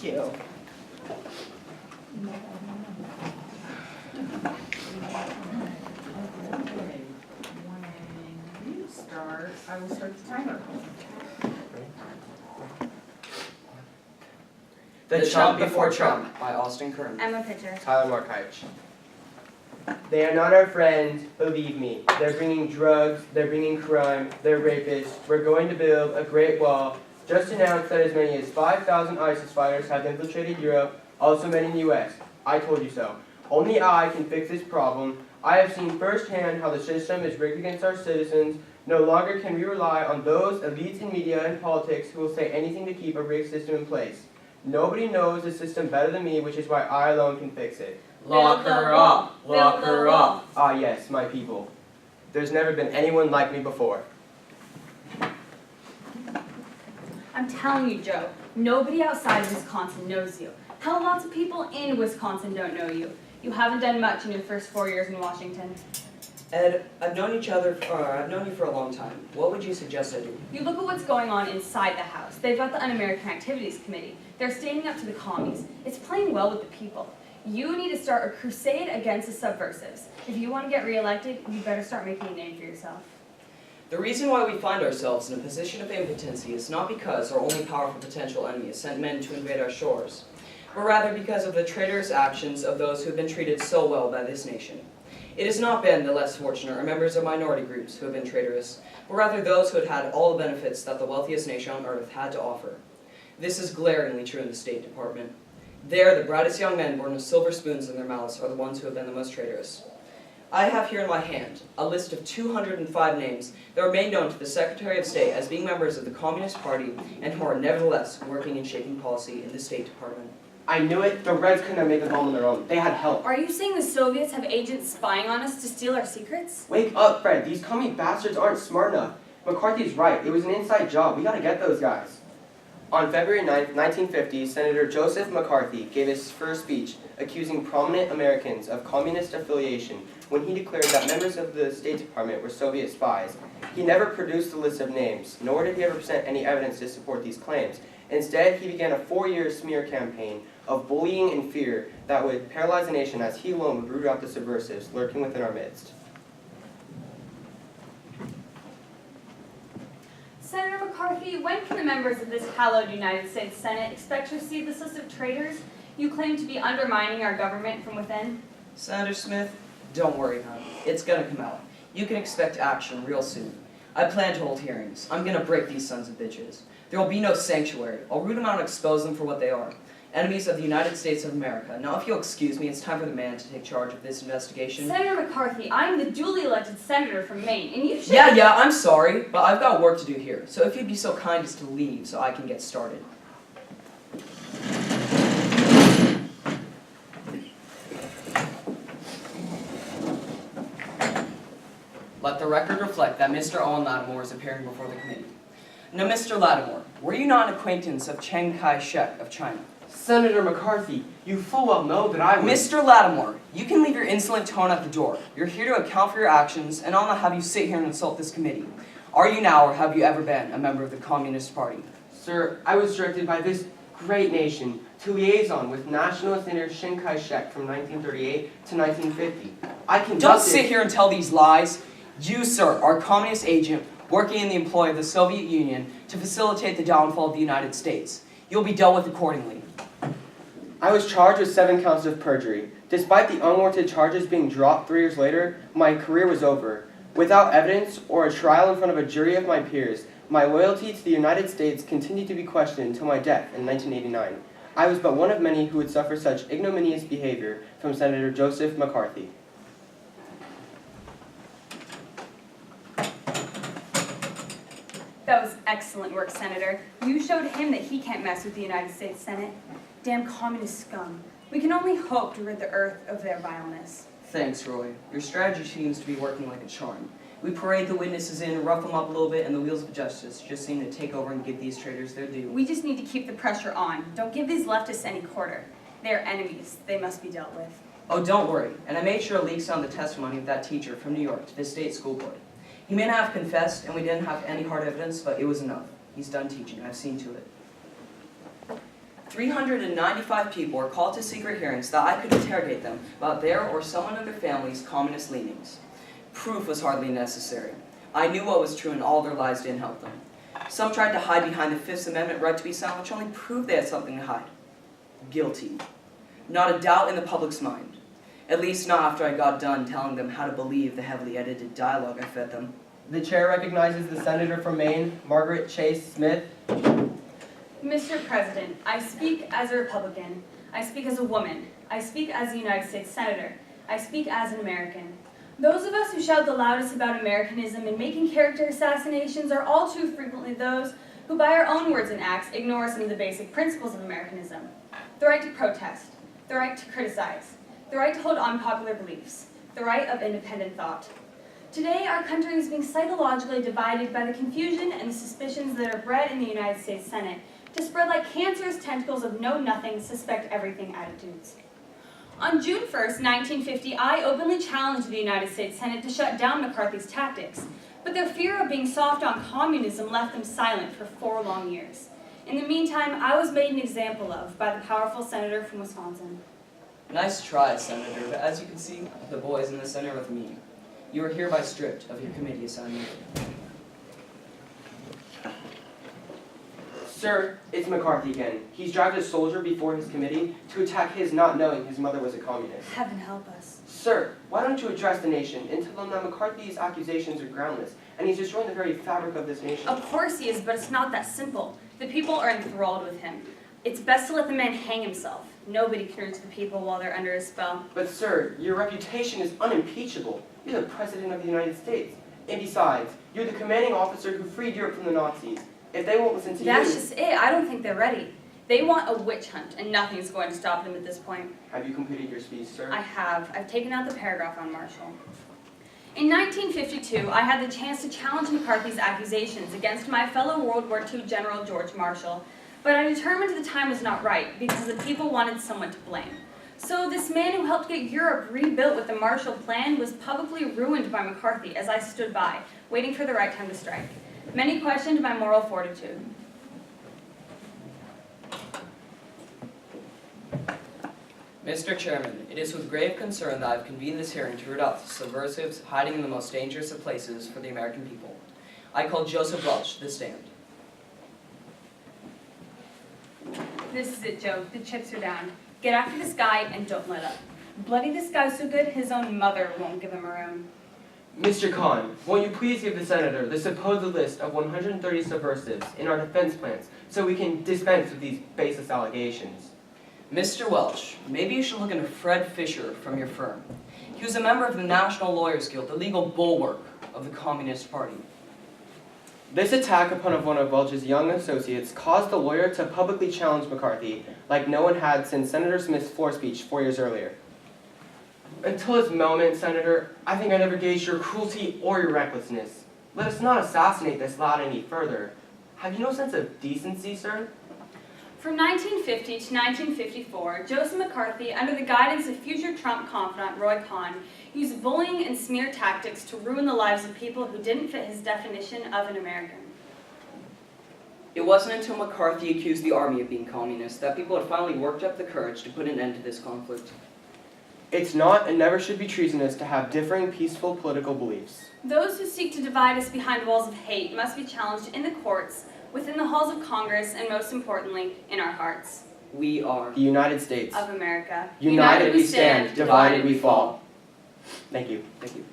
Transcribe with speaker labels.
Speaker 1: you. When you start, I will start the timer.
Speaker 2: The Trump Before Trump by Austin Kern.
Speaker 3: I'm a pitcher.
Speaker 4: Tyler Markich. They are not our friends, believe me. They're bringing drugs, they're bringing crime, they're rapists. We're going to build a great wall. Just announced that as many as 5,000 ISIS fighters have infiltrated Europe, also many in the US. I told you so. Only I can fix this problem. I have seen firsthand how the system is rigged against our citizens. No longer can we rely on those elites in media and politics who will say anything to keep a rigged system in place. Nobody knows the system better than me, which is why I alone can fix it.
Speaker 2: Lock her up! Lock her up!
Speaker 4: Ah yes, my people. There's never been anyone like me before.
Speaker 3: I'm telling you, Joe, nobody outside of Wisconsin knows you. Hell, lots of people in Wisconsin don't know you. You haven't done much in your first 4 years in Washington.
Speaker 2: Ed, I've known you for a long time. What would you suggest I do?
Speaker 3: You look at what's going on inside the House. They've got the Un-American Activities Committee. They're standing up to the commies. It's playing well with the people. You need to start a crusade against the subversives. If you want to get reelected, you better start making a name for yourself.
Speaker 2: The reason why we find ourselves in a position of impotency is not because our only powerful potential enemy has sent men to invade our shores, but rather because of the traitorous actions of those who have been treated so well by this nation. It has not been the less fortunate or members of minority groups who have been traitorous, but rather those who had had all the benefits that the wealthiest nation on earth had to offer. This is glaringly true in the State Department. There, the brightest young men born with silver spoons in their mouths are the ones who have been the most traitorous. I have here in my hand a list of 205 names that were made known to the Secretary of State as being members of the Communist Party and who are nevertheless working and shaping policy in the State Department.
Speaker 4: I knew it. The Reds couldn't have made the bomb on their own. They had help.
Speaker 3: Are you saying the Soviets have agents spying on us to steal our secrets?
Speaker 4: Wake up, Fred. These commie bastards aren't smart enough. McCarthy's right. It was an inside job. We gotta get those guys. On February 9, 1950, Senator Joseph McCarthy gave his first speech accusing prominent Americans of communist affiliation when he declared that members of the State Department were Soviet spies. He never produced a list of names, nor did he ever present any evidence to support these claims. Instead, he began a 4-year smear campaign of bullying and fear that would paralyze the nation as he alone would root out the subversives lurking within our midst.
Speaker 3: Senator McCarthy, when can the members of this hallowed United States Senate expect to receive this list of traitors you claim to be undermining our government from within?
Speaker 2: Senator Smith, don't worry, hon. It's gonna come out. You can expect action real soon. I plan to hold hearings. I'm gonna break these sons of bitches. There will be no sanctuary. I'll root them out and expose them for what they are. Enemies of the United States of America. Now, if you'll excuse me, it's time for the man to take charge of this investigation.
Speaker 3: Senator McCarthy, I'm the duly elected senator from Maine, and you should—
Speaker 2: Yeah, I'm sorry, but I've got work to do here. So if you'd be so kind as to leave so I can get started. Let the record reflect that Mr. Owen Lattimore is appearing before the committee. Now, Mr. Lattimore, were you not an acquaintance of Chiang Kai-shek of China?
Speaker 4: Senator McCarthy, you full well know that I was—
Speaker 2: Mr. Lattimore, you can leave your insolent tone at the door. You're here to account for your actions, and I'll not have you sit here and insult this committee. Are you now, or have you ever been, a member of the Communist Party?
Speaker 4: Sir, I was directed by this great nation to liaison with nationalist leader Chiang Kai-shek from 1938 to 1950. I conducted—
Speaker 2: Don't sit here and tell these lies. You, sir, are a communist agent working in the employ of the Soviet Union to facilitate the downfall of the United States. You'll be dealt with accordingly.
Speaker 4: I was charged with 7 counts of perjury. Despite the unwarranted charges being dropped 3 years later, my career was over. Without evidence or a trial in front of a jury of my peers, my loyalty to the United States continued to be questioned until my death in 1989. I was but one of many who would suffer such ignominious behavior from Senator Joseph McCarthy.
Speaker 3: That was excellent work, Senator. You showed him that he can't mess with the United States Senate. Damn communist scum. We can only hope to rid the earth of their vileness.
Speaker 2: Thanks, Roy. Your strategy seems to be working like a charm. We parade the witnesses in, rough them up a little bit, and the wheels of justice just seem to take over and give these traitors their due.
Speaker 3: We just need to keep the pressure on. Don't give these leftists any quarter. They're enemies. They must be dealt with.
Speaker 2: Oh, don't worry. And I made sure to leak some of the testimony of that teacher from New York to the state school board. He may not have confessed, and we didn't have any hard evidence, but it was enough. He's done teaching. I've seen to it. 395 people were called to secret hearings that I could interrogate them about their or someone of their family's communist leanings. Proof was hardly necessary. I knew what was true and all their lies didn't help them. Some tried to hide behind the Fifth Amendment right to be silent, which only proved they had something to hide. Guilty. Not a doubt in the public's mind. At least not after I got done telling them how to believe the heavily edited dialogue I fed them.
Speaker 4: The chair recognizes the senator from Maine, Margaret Chase Smith.
Speaker 3: Mr. President, I speak as a Republican. I speak as a woman. I speak as a United States Senator. I speak as an American. Those of us who shout the loudest about Americanism and making character assassinations are all too frequently those who, by our own words and acts, ignore some of the basic principles of Americanism. The right to protest, the right to criticize, the right to hold unpopular beliefs, the right of independent thought. Today, our country is being psychologically divided by the confusion and the suspicions that are bred in the United States Senate to spread like cancerous tentacles of know-nothing, suspect-everything attitudes. On June 1st, 1950, I openly challenged the United States Senate to shut down McCarthy's tactics, but their fear of being soft on communism left them silent for 4 long years. In the meantime, I was made an example of by the powerful senator from Wisconsin.
Speaker 2: Nice try, Senator, but as you can see, the boys in the center with me. You are hereby stripped of your committee assignment.
Speaker 4: Sir, it's McCarthy again. He's dragged a soldier before his committee to attack his not knowing his mother was a communist.
Speaker 3: Heaven help us.
Speaker 4: Sir, why don't you address the nation and tell them that McCarthy's accusations are groundless and he's destroying the very fabric of this nation?
Speaker 3: Of course he is, but it's not that simple. The people are enthralled with him. It's best to let the man hang himself. Nobody can reach the people while they're under his spell.
Speaker 4: But sir, your reputation is unimpeachable. You're the President of the United States. And besides, you're the commanding officer who freed Europe from the Nazis. If they won't listen to
Speaker 3: That's
Speaker 4: you...
Speaker 3: just it. I don't think they're ready. They want a witch hunt, and nothing's going to stop them at this point.
Speaker 4: Have you completed your speech, sir?
Speaker 3: I have. I've taken out the paragraph on Marshall. In 1952, I had the chance to challenge McCarthy's accusations against my fellow World War II General George Marshall, but I determined the time was not right because the people wanted someone to blame. So this man who helped get Europe rebuilt with the Marshall Plan was publicly ruined by McCarthy as I stood by, waiting for the right time to strike. Many questioned my moral fortitude.
Speaker 2: Mr. Chairman, it is with grave concern that I have convened this hearing to root out the subversives hiding in the most dangerous of places for the American people. I call Joseph Welch to the stand.
Speaker 3: This is it, Joe. The chips are down. Get after this guy and don't let up. Bloody this guy so good, his own mother won't give him a room.
Speaker 4: Mr. Khan, won't you please give the senator the supposed list of 130 subversives in our defense plans so we can dispense with these baseless allegations?
Speaker 2: Mr. Welch, maybe you should look into Fred Fisher from your firm. He was a member of the National Lawyers Guild, the legal bulwark of the Communist Party.
Speaker 4: This attack upon one of Welch's young associates caused the lawyer to publicly challenge McCarthy like no one had since Senator Smith's floor speech 4 years earlier. Until this moment, Senator, I think I never gauged your cruelty or your recklessness. Let us not assassinate this lad any further. Have you no sense of decency, sir?
Speaker 3: From 1950 to 1954, Joseph McCarthy, under the guidance of future Trump confidant Roy Cohn, used bullying and smear tactics to ruin the lives of people who didn't fit his definition of an American.
Speaker 2: It wasn't until McCarthy accused the army of being communist that people had finally worked up the courage to put an end to this conflict.
Speaker 4: It's not and never should be treasonous to have differing peaceful political beliefs.
Speaker 3: Those who seek to divide us behind walls of hate must be challenged in the courts, within the halls of Congress, and most importantly, in our hearts.
Speaker 2: We are
Speaker 4: The United States.
Speaker 3: Of America.
Speaker 4: United we stand, divided we fall. Thank you.
Speaker 2: Thank you.